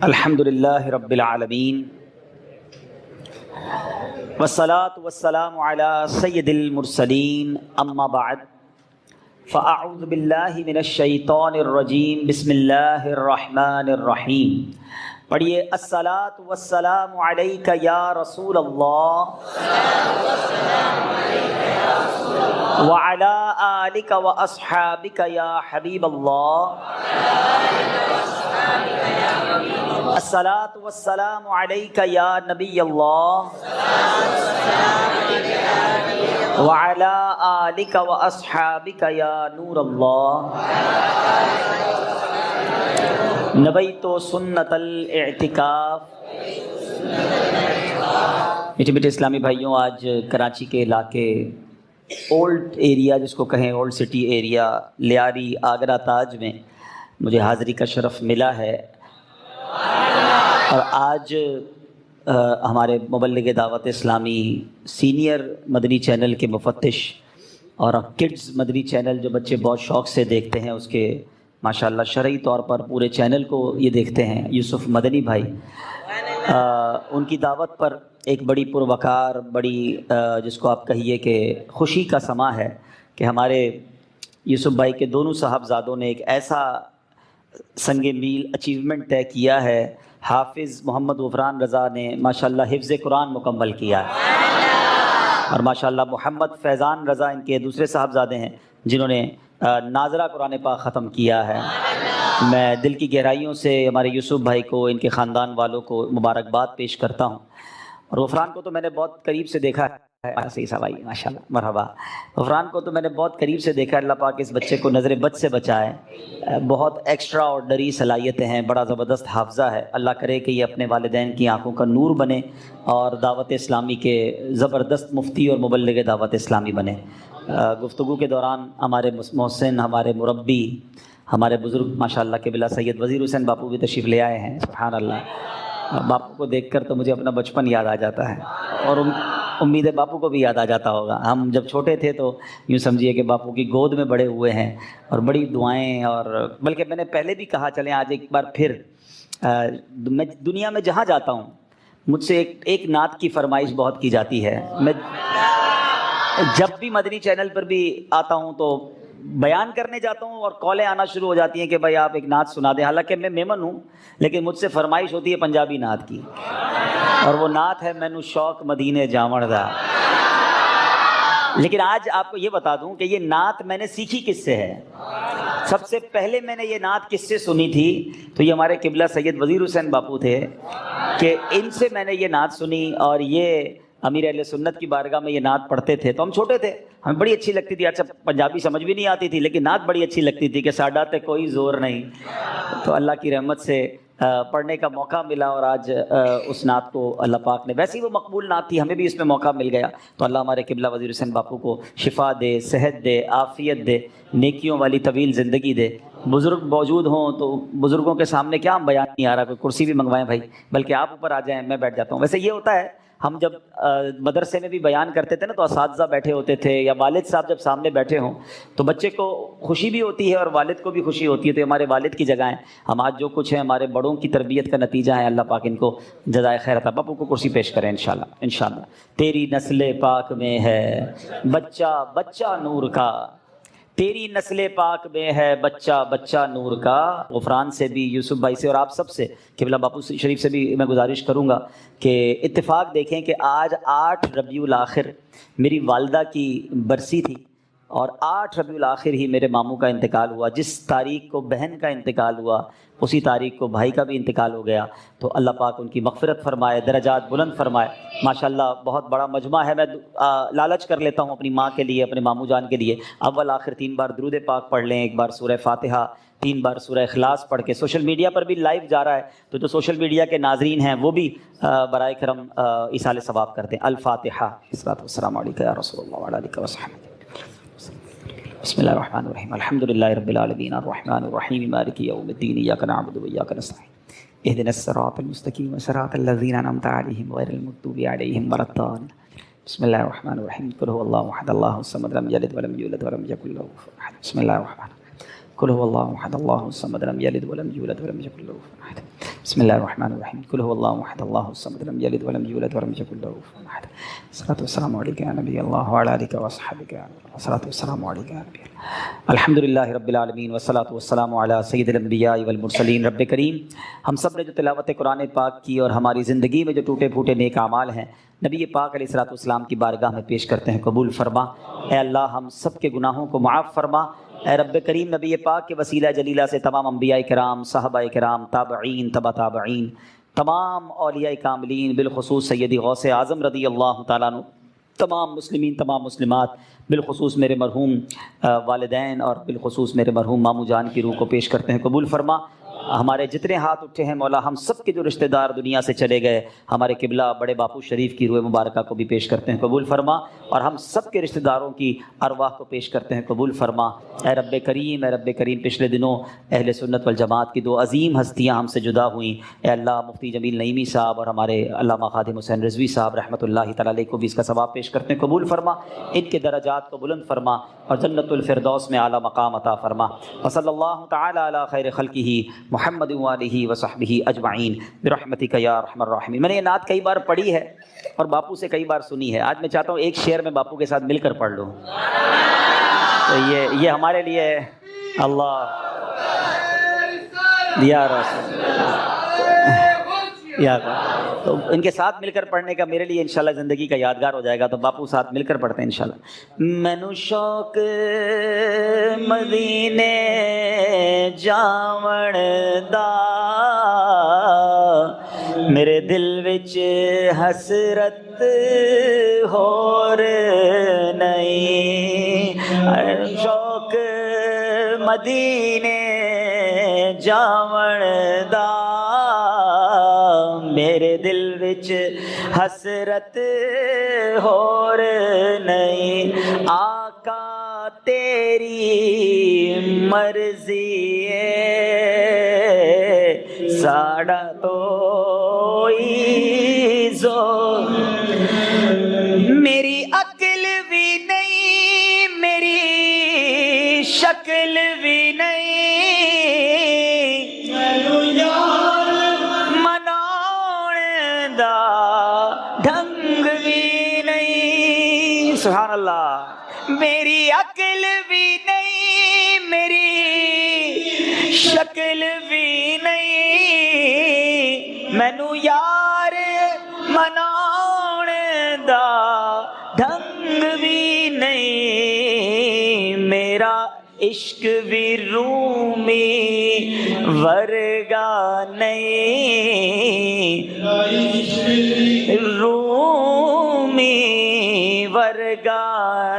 الحمدللہ رب العالمین والصلاة والسلام علی سید المرسلین اما بعد فاعوذ باللہ من الشیطان الرجیم بسم اللہ الرحمن الرحیم. پڑھیے الصلاة والسلام علیک یا رسول اللہ وعلی آلک واصحابک یا حبیب اللہ. الصلاۃ والسلام علیک یا نبی اللہ وعلی آلک واصحابک یا نور اللہ. نبیت سنت الاعتکاف. میٹھے میٹھے اسلامی بھائیوں، آج کراچی کے علاقے اولڈ ایریا جس کو کہیں، old city area, Lyari Agra Taj میں مجھے حاضری کا شرف ملا ہے. اور آج ہمارے مبلغ دعوت اسلامی سینئر مدنی چینل کے مفتش اور کڈز مدنی چینل جو بچے بہت شوق سے دیکھتے ہیں، اس کے ماشاءاللہ شرعی طور پر پورے چینل کو یہ دیکھتے ہیں، یوسف مدنی بھائی، ان کی دعوت پر ایک بڑی پروقار، بڑی جس کو آپ کہیے کہ خوشی کا سماں ہے کہ ہمارے یوسف بھائی کے دونوں صاحبزادوں نے ایک ایسا سنگ میل اچیومنٹ طے کیا ہے. حافظ محمد غفران رضا نے ماشاءاللہ حفظ قرآن مکمل کیا ہے، اور ماشاءاللہ محمد فیضان رضا ان کے دوسرے صاحبزادے ہیں جنہوں نے ناظرہ قرآن پاک ختم کیا ہے. میں دل کی گہرائیوں سے ہمارے یوسف بھائی کو، ان کے خاندان والوں کو مبارکباد پیش کرتا ہوں. اور غفران کو تو میں نے بہت قریب سے دیکھا ہے. صحیح صاحب ماشاءاللہ، مرحبا. غفران کو تو میں نے بہت قریب سے دیکھا ہے. اللہ پاک اس بچے کو نظر بد سے بچائے. بہت ایکسٹرا آرڈنری صلاحیتیں ہیں، بڑا زبردست حافظہ ہے. اللہ کرے کہ یہ اپنے والدین کی آنکھوں کا نور بنے اور دعوت اسلامی کے زبردست مفتی اور مبلغ دعوت اسلامی بنے. گفتگو کے دوران ہمارے محسن، ہمارے مربی، ہمارے بزرگ ماشاءاللہ قبلہ سید وزیر حسین باپو بھی تشریف لے آئے ہیں. سبحان اللہ. باپو کو دیکھ کر تو مجھے اپنا بچپن یاد آ جاتا ہے، اور امید ہے باپو کو بھی یاد آ جاتا ہوگا. ہم جب چھوٹے تھے تو یوں سمجھیے کہ باپو کی گود میں بڑے ہوئے ہیں، اور بڑی دعائیں. اور بلکہ میں نے پہلے بھی کہا، چلیں آج ایک بار پھر، میں دنیا میں جہاں جاتا ہوں مجھ سے ایک نعت کی فرمائش بہت کی جاتی ہے. میں جب بھی مدنی چینل پر بھی آتا ہوں تو بیان کرنے جاتا ہوں اور کالیں آنا شروع ہو جاتی ہیں کہ بھائی آپ ایک نعت سنا دیں. حالانکہ میں میمن ہوں، لیکن مجھ سے فرمائش ہوتی ہے پنجابی نعت کی، اور وہ نعت ہے مینوں شوق مدینے جاون دا. لیکن آج آپ کو یہ بتا دوں کہ یہ نعت میں نے سیکھی کس سے ہے. سب سے پہلے میں نے یہ نعت کس سے سنی تھی تو یہ ہمارے قبلہ سید وزیر حسین باپو تھے، کہ ان سے میں نے یہ نعت سنی. اور یہ امیر اہل سنت کی بارگاہ میں یہ نعت پڑھتے تھے تو ہم چھوٹے تھے، ہمیں بڑی اچھی لگتی تھی. اچھا پنجابی سمجھ بھی نہیں آتی تھی، لیکن نعت بڑی اچھی لگتی تھی کہ ساڈا تے کوئی زور نہیں. تو اللہ کی رحمت سے پڑھنے کا موقع ملا، اور آج اس نعت کو اللہ پاک نے، ویسے ہی وہ مقبول نعت تھی، ہمیں بھی اس میں موقع مل گیا. تو اللہ ہمارے قبلہ وزیر حسین باپو کو شفا دے، صحت دے، عافیت دے، نیکیوں والی طویل زندگی دے. بزرگ موجود ہوں تو بزرگوں کے سامنے کیا ہم بیان نہیں آ رہا، کوئی کرسی بھی منگوائیں بھائی، بلکہ آپ اوپر آ جائیں، میں بیٹھ جاتا ہوں. ویسے یہ ہوتا ہے، ہم جب مدرسے میں بھی بیان کرتے تھے نا تو اساتذہ بیٹھے ہوتے تھے یا والد صاحب جب سامنے بیٹھے ہوں تو بچے کو خوشی بھی ہوتی ہے اور والد کو بھی خوشی ہوتی ہے. تو ہمارے والد کی جگہ ہیں، ہم آج جو کچھ ہیں ہمارے بڑوں کی تربیت کا نتیجہ ہے. اللہ پاک ان کو جزائے خیر عطا. باپو کو کرسی پیش کریں انشاءاللہ. انشاءاللہ. تیری نسل پاک میں ہے بچہ بچہ نور کا، تیری نسل پاک میں ہے بچہ بچہ نور کا. غفران سے بھی، یوسف بھائی سے، اور آپ سب سے، قبلہ باپو شریف سے بھی میں گزارش کروں گا کہ اتفاق دیکھیں کہ آج 8 ربیع الاخر میری والدہ کی برسی تھی، اور 8 ربیع الاخر ہی میرے ماموں کا انتقال ہوا. جس تاریخ کو بہن کا انتقال ہوا اسی تاریخ کو بھائی کا بھی انتقال ہو گیا. تو اللہ پاک ان کی مغفرت فرمائے، درجات بلند فرمائے. ماشاءاللہ بہت بڑا مجمع ہے. میں لالچ کر لیتا ہوں اپنی ماں کے لیے، اپنے ماموں جان کے لیے، اول آخر 3 بار درود پاک پڑھ لیں، 1 بار سورہ فاتحہ، 3 بار سورہ اخلاص پڑھ کے. سوشل میڈیا پر بھی لائیو جا رہا ہے تو جو سوشل میڈیا کے ناظرین ہیں وہ بھی برائے کرم ایصال ثواب کرتے ہیں. الفاتحہ. السلام علیکم یا رسول اللہ وعلی آلہ وصحبہ. بسم اللہ الرحمن الرحیم. الحمدللہ رب العالمین الرحمن الرحیم مالک یوم الدین ایاک نعبد و ایاک نستعین اهدنا الصراط المستقیم صراط الذین انعمت علیہم غیر المغضوب علیہم ولا الضالین. بسم اللہ الرحمن الرحیم. قل هو اللہ احد اللہ الصمد لم یلد ولم یولد ولم یکن له کفوا احد. بسم اللہ الرحمن الرحیم. قل هو اللہ احد اللہ الصمد لم یلد ولم یولد ولم یکن له کفوا احد. بسم اللہ الرحمن الرحیم قل هو اللہ احد اللہ الصمد لم یلد ولم یولد ولم یکن له کفوا احد الصلاۃ والسلام علیک یا نبی اللہ وعلی آلک وصحبک الصلاۃ والسلام علیک یا نبی الحمد للہ رب العالمین والصلاۃ والسلام علی سید الانبیاء والمرسلین. رب کریم ہم سب نے جو تلاوت قرآن پاک کی اور ہماری زندگی میں جو ٹوٹے پھوٹے نیک اعمال ہیں نبی پاک علیہ الصلوۃ والسلام کی بارگاہ میں پیش کرتے ہیں، قبول فرما. اے اللہ ہم سب کے گناہوں کو معاف فرما. اے رب کریم نبی پاک کے وسیلہ جلیلہ سے تمام انبیاء کرام، صحابہ کرام، تابعین، تبع تابعین، تمام اولیاء کاملین، بالخصوص سیدی غوث اعظم رضی اللہ تعالیٰ عنہ، تمام مسلمین، تمام مسلمات، بالخصوص میرے مرحوم والدین اور بالخصوص میرے مرحوم ماموں جان کی روح کو پیش کرتے ہیں، قبول فرما. ہمارے جتنے ہاتھ اٹھے ہیں مولا ہم سب کے جو رشتہ دار دنیا سے چلے گئے، ہمارے قبلہ بڑے باپو شریف کی روح مبارکہ کو بھی پیش کرتے ہیں، قبول فرما. اور ہم سب کے رشتہ داروں کی ارواح کو پیش کرتے ہیں، قبول فرما. اے رب کریم، اے رب کریم پچھلے دنوں اہل سنت والجماعت کی دو عظیم ہستیاں ہم سے جدا ہوئیں. اے اللہ مفتی جمیل نعیمی صاحب اور ہمارے علامہ خادم حسین رضوی صاحب رحمۃ اللہ تعالیٰ علیہ کو بھی اس کا ثواب پیش کرتے ہیں، قبول فرما. ان کے درجات کو بلند فرما اور جنت الفردوس میں اعلیٰ مقام عطا فرما. وصلی اللہ تعالیٰ علی خیر خلقہ محمد وآلہ وصحبہ اجمعین برحمتک یا ارحم الراحمین. میں نے یہ نعت کئی بار پڑھی ہے اور باپو سے کئی بار سنی ہے. آج میں چاہتا ہوں ایک شعر میں باپو کے ساتھ مل کر پڑھ لوں. تو یہ ہمارے لیے اللہ یا رسول یا تو ان کے ساتھ مل کر پڑھنے کا میرے لیے انشاءاللہ زندگی کا یادگار ہو جائے گا. تو باپو ساتھ مل کر پڑھتے ہیں انشاءاللہ. مینو شوق مدینے جاون دا میرے دل وچ حسرت ہور نہیں. شوق مدینے جاون دا میرے دل وچ حسرت ہور نہیں. آقا تیری مرضی ہے ساڑا تو زور میری عقل بھی نہیں میری شکل بھی نہیں ڈھنگ بھی نہیں. سبحان اللہ. میری عقل بھی نہیں میری شکل بھی نہیں مینو یار مناؤن دا ڈھنگ بھی نہیں. میرا عشق بھی رومی ورگا نہیں رومی ورگا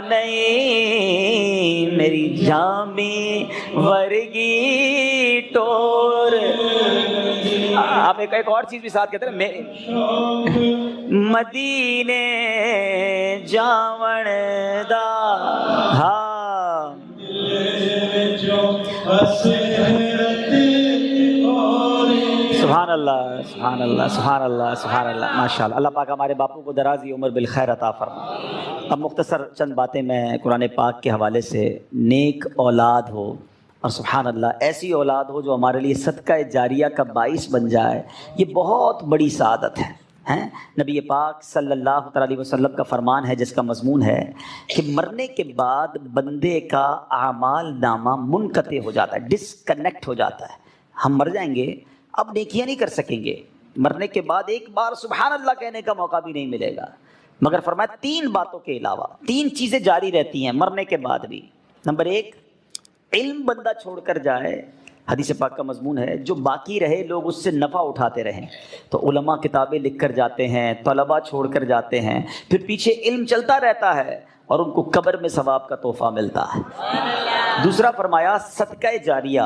نہیں. میری جامی ورگی ٹور. آپ ایک اور چیز بھی ساتھ کہتے ہیں مدینے جاون دا. ہاں سبحان اللہ سبحان اللہ سبحان اللہ سبحان اللہ. ماشاء اللہ. اللہ پاک ہمارے باپو کو درازی عمر بالخیر عطا فرما. اب مختصر چند باتیں میں قرآن پاک کے حوالے سے. نیک اولاد ہو اور سبحان اللہ ایسی اولاد ہو جو ہمارے لیے صدقہ جاریہ کا باعث بن جائے، یہ بہت بڑی سعادت ہے. نبی پاک صلی اللہ علیہ وسلم کا فرمان ہے جس کا مضمون ہے کہ مرنے کے بعد بندے کا اعمال نامہ منقطع ہو جاتا ہے، ڈسکنیکٹ ہو جاتا ہے. ہم مر جائیں گے، اب نیکیاں نہیں کر سکیں گے. مرنے کے بعد ایک بار سبحان اللہ کہنے کا موقع بھی نہیں ملے گا. مگر فرمایا 3 باتوں کے علاوہ 3 چیزیں جاری رہتی ہیں مرنے کے بعد بھی. نمبر 1، علم بندہ چھوڑ کر جائے، حدیث پاک کا مضمون ہے، جو باقی رہے لوگ اس سے نفع اٹھاتے رہیں. تو علماء کتابیں لکھ کر جاتے ہیں، طلباء چھوڑ کر جاتے ہیں، پھر پیچھے علم چلتا رہتا ہے اور ان کو قبر میں ثواب کا تحفہ ملتا ہے. دوسرا فرمایا صدقہ جاریہ.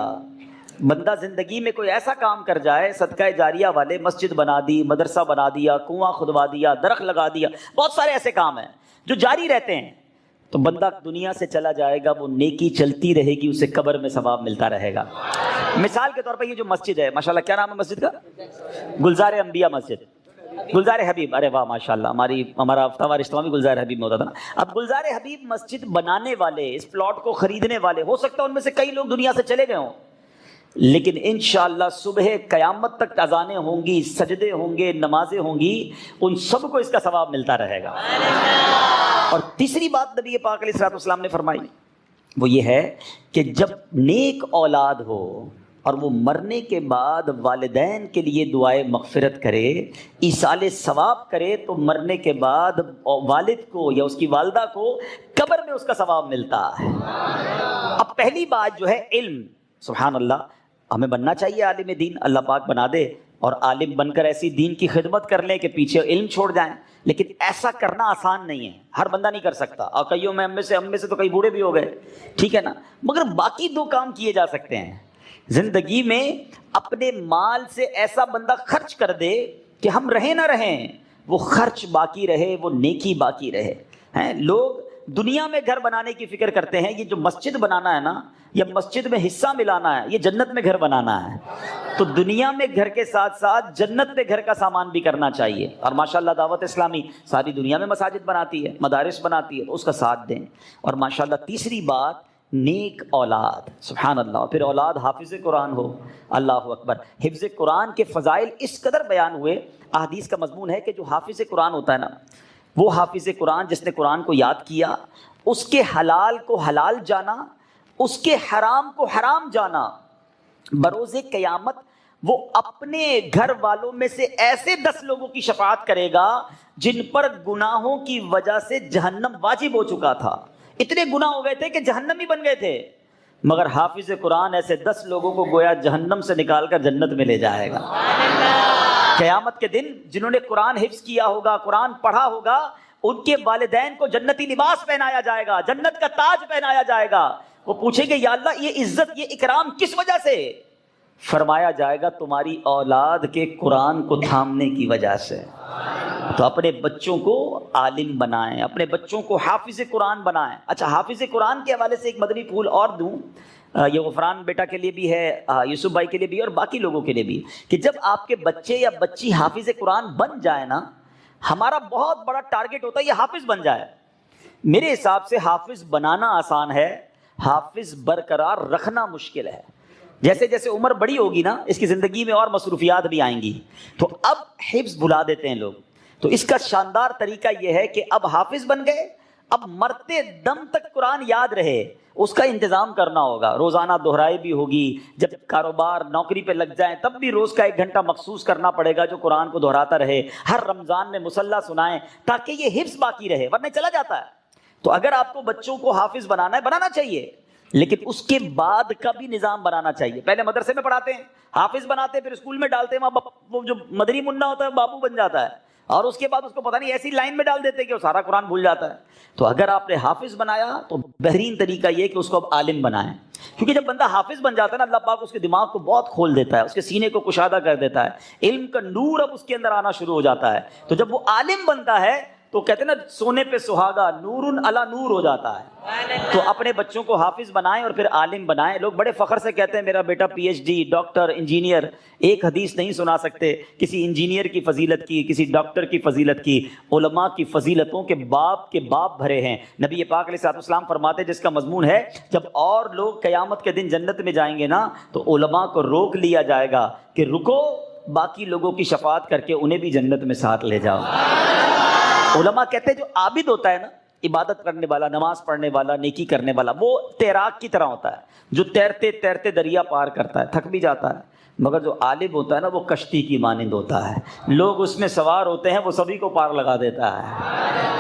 بندہ زندگی میں کوئی ایسا کام کر جائے، صدقہ جاریہ والے، مسجد بنا دی، مدرسہ بنا دیا، کنواں کھدوا دیا، درخت لگا دیا، بہت سارے ایسے کام ہیں جو جاری رہتے ہیں. تو بندہ دنیا سے چلا جائے گا، وہ نیکی چلتی رہے گی، اسے قبر میں ثواب ملتا رہے گا. مثال کے طور پر یہ جو مسجد ہے، ماشاءاللہ کیا نام ہے مسجد کا؟ گلزار انبیاء مسجد، گلزار حبیب. ارے واہ ماشاءاللہ، ہمارا ہفتہ وار اجتماع بھی گلزار حبیب میں ہوتا تھا نا. اب گلزار حبیب مسجد بنانے والے، اس پلاٹ کو خریدنے والے، ہو سکتا ہے ان میں سے کئی لوگ دنیا سے چلے گئے ہوں، لیکن انشاءاللہ صبح قیامت تک اذانیں ہوں گی، سجدے ہوں گے، نمازیں ہوں گی، ان سب کو اس کا ثواب ملتا رہے گا۔ اور تیسری بات نبی پاک علیہ الصلوۃ والسلام نے فرمائی وہ یہ ہے کہ جب نیک اولاد ہو اور وہ مرنے کے بعد والدین کے لیے دعائے مغفرت کرے، ایصال ثواب کرے، تو مرنے کے بعد والد کو یا اس کی والدہ کو قبر میں اس کا ثواب ملتا ہے۔ اب پہلی بات جو ہے علم، سبحان اللہ، ہمیں بننا چاہیے عالم دین، اللہ پاک بنا دے اور عالم بن کر ایسی دین کی خدمت کر لیں کہ پیچھے علم چھوڑ جائیں، لیکن ایسا کرنا آسان نہیں ہے، ہر بندہ نہیں کر سکتا، اور کئیوں میں ہم میں سے تو کئی بوڑھے بھی ہو گئے، ٹھیک ہے نا، مگر باقی دو کام کیے جا سکتے ہیں زندگی میں۔ اپنے مال سے ایسا بندہ خرچ کر دے کہ ہم رہیں نہ رہیں، وہ خرچ باقی رہے، وہ نیکی باقی رہے ہیں۔ لوگ دنیا میں گھر بنانے کی فکر کرتے ہیں، یہ جو مسجد بنانا ہے نا، یا مسجد میں حصہ ملانا ہے، یہ جنت میں گھر بنانا ہے، تو دنیا میں گھر کے ساتھ ساتھ جنت میں گھر کا سامان بھی کرنا چاہیے۔ اور ماشاءاللہ دعوت اسلامی ساری دنیا میں مساجد بناتی ہے، مدارس بناتی ہے، تو اس کا ساتھ دیں۔ اور ماشاءاللہ تیسری بات نیک اولاد، سبحان اللہ، اور پھر اولاد حافظ قرآن ہو، اللہ اکبر۔ حفظ قرآن کے فضائل اس قدر بیان ہوئے، احادیث کا مضمون ہے کہ جو حافظ قرآن ہوتا ہے نا، وہ حافظ قرآن جس نے قرآن کو یاد کیا، اس کے حلال کو حلال جانا، اس کے حرام کو حرام جانا، بروز قیامت وہ اپنے گھر والوں میں سے ایسے 10 لوگوں کی شفاعت کرے گا جن پر گناہوں کی وجہ سے جہنم واجب ہو چکا تھا، اتنے گناہ ہو گئے تھے کہ جہنمی بن گئے تھے، مگر حافظ قرآن ایسے 10 لوگوں کو گویا جہنم سے نکال کر جنت میں لے جائے گا۔ قیامت کے دن جنہوں نے قرآن حفظ کیا ہوگا، قرآن پڑھا ہوگا، ان کے والدین کو جنتی لباس پہنایا جائے گا، جنت کا تاج پہنایا جائے گا۔ وہ پوچھیں گے یا اللہ یہ عزت، یہ اکرام کس وجہ سے؟ فرمایا جائے گا تمہاری اولاد کے قرآن کو تھامنے کی وجہ سے۔ تو اپنے بچوں کو عالم بنائیں، اپنے بچوں کو حافظ قرآن بنائیں۔ اچھا، حافظ قرآن کے حوالے سے ایک مدنی پھول اور دوں، یہ غفران بیٹا کے لیے بھی ہے، یوسف بھائی کے لیے بھی، اور باقی لوگوں کے لیے بھی، کہ جب آپ کے بچے یا بچی حافظ قرآن بن جائے نا، ہمارا بہت بڑا ٹارگٹ ہوتا ہے یہ حافظ بن جائے۔ میرے حساب سے حافظ بنانا آسان ہے، حافظ برقرار رکھنا مشکل ہے۔ جیسے جیسے عمر بڑی ہوگی نا، اس کی زندگی میں اور مصروفیات بھی آئیں گی، تو اب حفظ بھلا دیتے ہیں لوگ۔ تو اس کا شاندار طریقہ یہ ہے کہ اب حافظ بن گئے، اب مرتے دم تک قرآن یاد رہے، اس کا انتظام کرنا ہوگا، روزانہ دہرائی بھی ہوگی، جب کاروبار نوکری پہ لگ جائیں تب بھی روز کا 1 گھنٹہ مخصوص کرنا پڑے گا جو قرآن کو دہراتا رہے، ہر رمضان میں مصلی سنائیں تاکہ یہ حفظ باقی رہے، ورنہ چلا جاتا ہے۔ تو اگر آپ کو بچوں کو حافظ بنانا ہے، بنانا چاہیے، لیکن اس کے بعد کا بھی نظام بنانا چاہیے۔ پہلے مدرسے میں پڑھاتے ہیں، حافظ بناتے ہیں، پھر اسکول میں ڈالتے ہیں، وہاں وہ جو مدنی منا ہوتا ہے بابو بن جاتا ہے، اور اس کے بعد اس کو پتہ نہیں ایسی لائن میں ڈال دیتے ہیں کہ وہ سارا قرآن بھول جاتا ہے۔ تو اگر آپ نے حافظ بنایا تو بہترین طریقہ یہ کہ اس کو اب عالم بنائیں، کیونکہ جب بندہ حافظ بن جاتا ہے نا، اللہ پاک اس کے دماغ کو بہت کھول دیتا ہے، اس کے سینے کو کشادہ کر دیتا ہے، علم کا نور اب اس کے اندر آنا شروع ہو جاتا ہے۔ تو جب وہ عالم بنتا ہے تو کہتے ہیں نا سونے پہ سہاگا، نور علی نور ہو جاتا ہے۔ تو اپنے بچوں کو حافظ بنائیں اور پھر عالم بنائیں۔ لوگ بڑے فخر سے کہتے ہیں میرا بیٹا P H D, doctor, engineer, ایک حدیث نہیں سنا سکتے کسی انجینئر کی فضیلت کی، کسی ڈاکٹر کی فضیلت کی۔ علماء کی فضیلتوں کے باب بھرے ہیں۔ نبی پاک علیہ الصلوۃ والسلام فرماتے جس کا مضمون ہے جب اور لوگ قیامت کے دن جنت میں جائیں گے نا، تو علماء کو روک لیا جائے گا کہ رکو، باقی لوگوں کی شفاعت کر کے انہیں بھی جنت میں ساتھ لے جاؤ۔ علماء کہتے ہیں جو عابد ہوتا ہے نا، عبادت کرنے والا، نماز پڑھنے والا، نیکی کرنے والا، وہ تیراک کی طرح ہوتا ہے جو تیرتے تیرتے دریا پار کرتا ہے، تھک بھی جاتا ہے، مگر جو عالم ہوتا ہے نا وہ کشتی کی مانند ہوتا ہے، لوگ اس میں سوار ہوتے ہیں، وہ سبھی کو پار لگا دیتا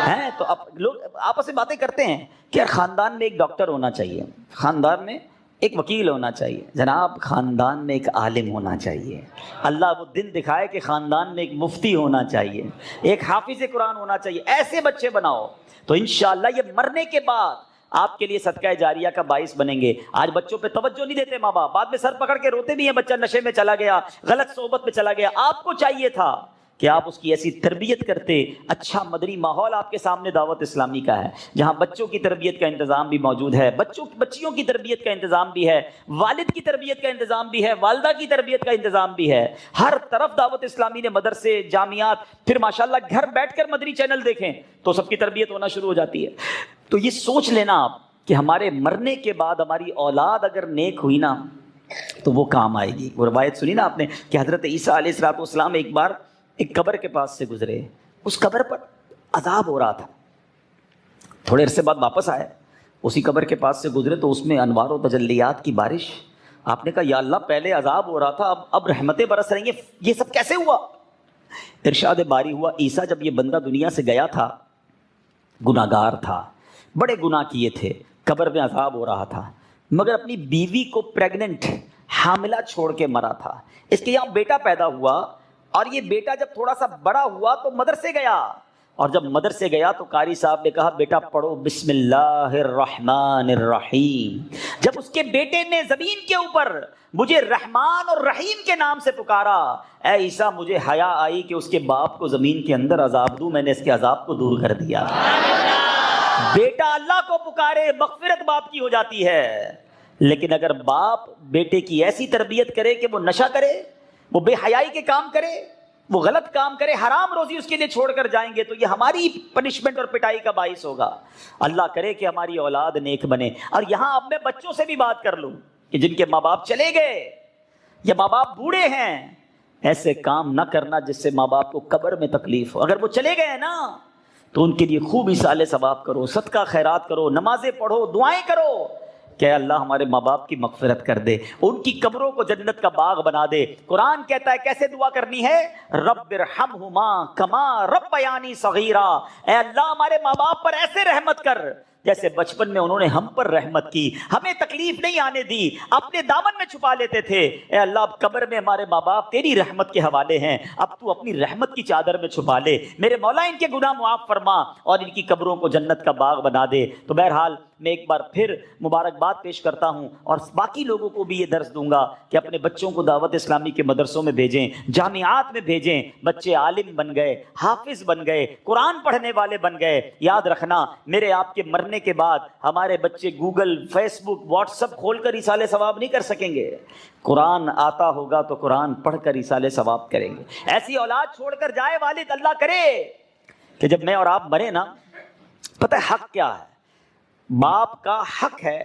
ہے۔ تو اب لوگ آپس میں باتیں کرتے ہیں کہ یار خاندان میں ایک ڈاکٹر ہونا چاہیے، خاندان میں ایک وکیل ہونا چاہیے، جناب خاندان میں ایک عالم ہونا چاہیے، اللہ وہ دن دکھائے کہ خاندان میں ایک مفتی ہونا چاہیے، ایک حافظ قرآن ہونا چاہیے۔ ایسے بچے بناؤ تو انشاءاللہ یہ مرنے کے بعد آپ کے لیے صدقہ جاریہ کا باعث بنیں گے۔ آج بچوں پہ توجہ نہیں دیتے ماں باپ، بعد میں سر پکڑ کے روتے بھی ہیں، بچہ نشے میں چلا گیا، غلط صحبت میں چلا گیا۔ آپ کو چاہیے تھا کہ آپ اس کی ایسی تربیت کرتے۔ اچھا مدنی ماحول آپ کے سامنے دعوت اسلامی کا ہے، جہاں بچوں کی تربیت کا انتظام بھی موجود ہے، بچیوں کی تربیت کا انتظام بھی ہے، والد کی تربیت کا انتظام بھی ہے، والدہ کی تربیت کا انتظام بھی ہے۔ ہر طرف دعوت اسلامی نے مدرسے، جامعات، پھر ماشاءاللہ گھر بیٹھ کر مدنی چینل دیکھیں تو سب کی تربیت ہونا شروع ہو جاتی ہے۔ تو یہ سوچ لینا آپ کہ ہمارے مرنے کے بعد ہماری اولاد اگر نیک ہوئی نا تو وہ کام آئے گی. وہ روایت سنی نا آپ نے کہ حضرت عیسیٰ علیہ السلام ایک بار ایک قبر کے پاس سے گزرے, اس قبر پر عذاب ہو رہا تھا. تھوڑے عرصے بعد واپس آئے, اسی قبر کے پاس سے گزرے تو اس میں انوار و تجلیات کی بارش. آپ نے کہا یا اللہ پہلے عذاب ہو رہا تھا, اب رحمتیں برس رہی ہیں, یہ سب کیسے ہوا؟ ارشاد باری ہوا, عیسیٰ جب یہ بندہ دنیا سے گیا تھا گناہگار تھا, بڑے گناہ کیے تھے, قبر میں عذاب ہو رہا تھا, مگر اپنی بیوی کو پریگننٹ حاملہ چھوڑ کے مرا تھا. اس کے یہاں بیٹا پیدا ہوا, اور یہ بیٹا جب تھوڑا سا بڑا ہوا تو مدرسے گیا, اور جب مدرسے گیا تو قاری صاحب نے کہا بیٹا پڑھو بسم اللہ الرحمن الرحیم. جب اس کے بیٹے نے زمین کے اوپر مجھے رحمان اور رحیم کے نام سے پکارا, اے عیسیٰ مجھے حیا آئی کہ اس کے باپ کو زمین کے اندر عذاب دوں, میں نے اس کے عذاب کو دور کر دیا. بیٹا اللہ کو پکارے مغفرت باپ کی ہو جاتی ہے, لیکن اگر باپ بیٹے کی ایسی تربیت کرے کہ وہ نشہ کرے, وہ بے حیائی کے کام کرے, وہ غلط کام کرے, حرام روزی اس کے لیے چھوڑ کر جائیں گے, تو یہ ہماری پنشمنٹ اور پٹائی کا باعث ہوگا. اللہ کرے کہ ہماری اولاد نیک بنے. اور یہاں اب میں بچوں سے بھی بات کر لوں کہ جن کے ماں باپ چلے گئے یا ماں باپ بوڑھے ہیں, ایسے کام نہ کرنا جس سے ماں باپ کو قبر میں تکلیف ہو. اگر وہ چلے گئے نا تو ان کے لیے خوب ایصال ثواب کرو, صدقہ خیرات کرو, نمازیں پڑھو, دعائیں کرو کہ اللہ ہمارے ماں باپ کی مغفرت کر دے, ان کی قبروں کو جنت کا باغ بنا دے. قرآن کہتا ہے کیسے دعا کرنی ہے, رب ارحمہما کما ربیانی صغیرا, اے اللہ ہمارے ماں باپ پر ایسے رحمت کر جیسے بچپن میں انہوں نے ہم پر رحمت کی, ہمیں تکلیف نہیں آنے دی, اپنے دامن میں چھپا لیتے تھے. اے اللہ اب قبر میں ہمارے ماں باپ تیری رحمت کے حوالے ہیں, اب تو اپنی رحمت کی چادر میں چھپا لے. میرے مولا ان کے گناہ معاف فرما اور ان کی قبروں کو جنت کا باغ بنا دے. تو بہرحال میں ایک بار پھر مبارکباد پیش کرتا ہوں, اور باقی لوگوں کو بھی یہ درس دوں گا کہ اپنے بچوں کو دعوت اسلامی کے مدرسوں میں بھیجیں, جامعات میں بھیجیں. بچے عالم بن گئے, حافظ بن گئے, قرآن پڑھنے والے بن گئے. یاد رکھنا میرے آپ کے مرنے کے بعد ہمارے بچے گوگل, فیس بک, واٹس ایپ کھول کر ایصال ثواب نہیں کر سکیں گے. قرآن آتا ہوگا تو قرآن پڑھ کر ایصال ثواب کریں گے. ایسی اولاد چھوڑ کر جائے والد, اللہ کرے کہ جب میں اور آپ مرے نا, پتہ ہے حق کیا ہے, باپ کا حق ہے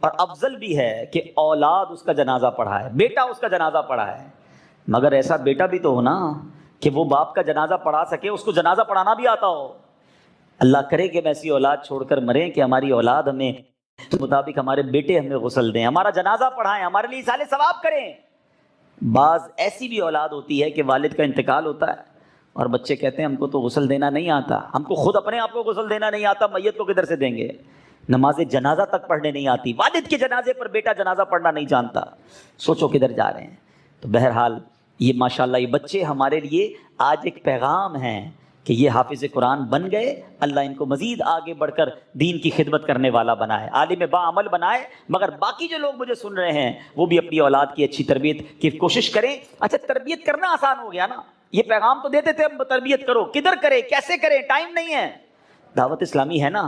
اور افضل بھی ہے کہ اولاد اس کا جنازہ پڑھائے, بیٹا اس کا جنازہ پڑھائے. مگر ایسا بیٹا بھی تو ہونا کہ وہ باپ کا جنازہ پڑھا سکے, اس کو جنازہ پڑھانا بھی آتا ہو. اللہ کرے کہ ہم ایسی اولاد چھوڑ کر مریں کہ ہماری اولاد ہمیں مطابق ہمارے بیٹے ہمیں غسل دیں, ہمارا جنازہ پڑھائیں, ہمارے لیے ایصال ثواب کریں. بعض ایسی بھی اولاد ہوتی ہے کہ والد کا انتقال ہوتا ہے اور بچے کہتے ہیں ہم کو تو غسل دینا نہیں آتا, ہم کو خود اپنے آپ کو غسل دینا نہیں آتا, میت کو کدھر سے دیں گے. نماز جنازہ تک پڑھنے نہیں آتی, والد کے جنازے پر بیٹا جنازہ پڑھنا نہیں جانتا. سوچو کدھر جا رہے ہیں. تو بہرحال یہ ماشاءاللہ یہ بچے ہمارے لیے آج ایک پیغام ہیں کہ یہ حافظ قرآن بن گئے, اللہ ان کو مزید آگے بڑھ کر دین کی خدمت کرنے والا بنائے, عالم با عمل بنائے. مگر باقی جو لوگ مجھے سن رہے ہیں وہ بھی اپنی اولاد کی اچھی تربیت کی کوشش کریں. اچھا تربیت کرنا آسان ہو گیا نا, یہ پیغام تو دیتے تھے ہم تربیت کرو, کدھر کرے, کیسے کریں, ٹائم نہیں ہے. دعوت اسلامی ہے نا,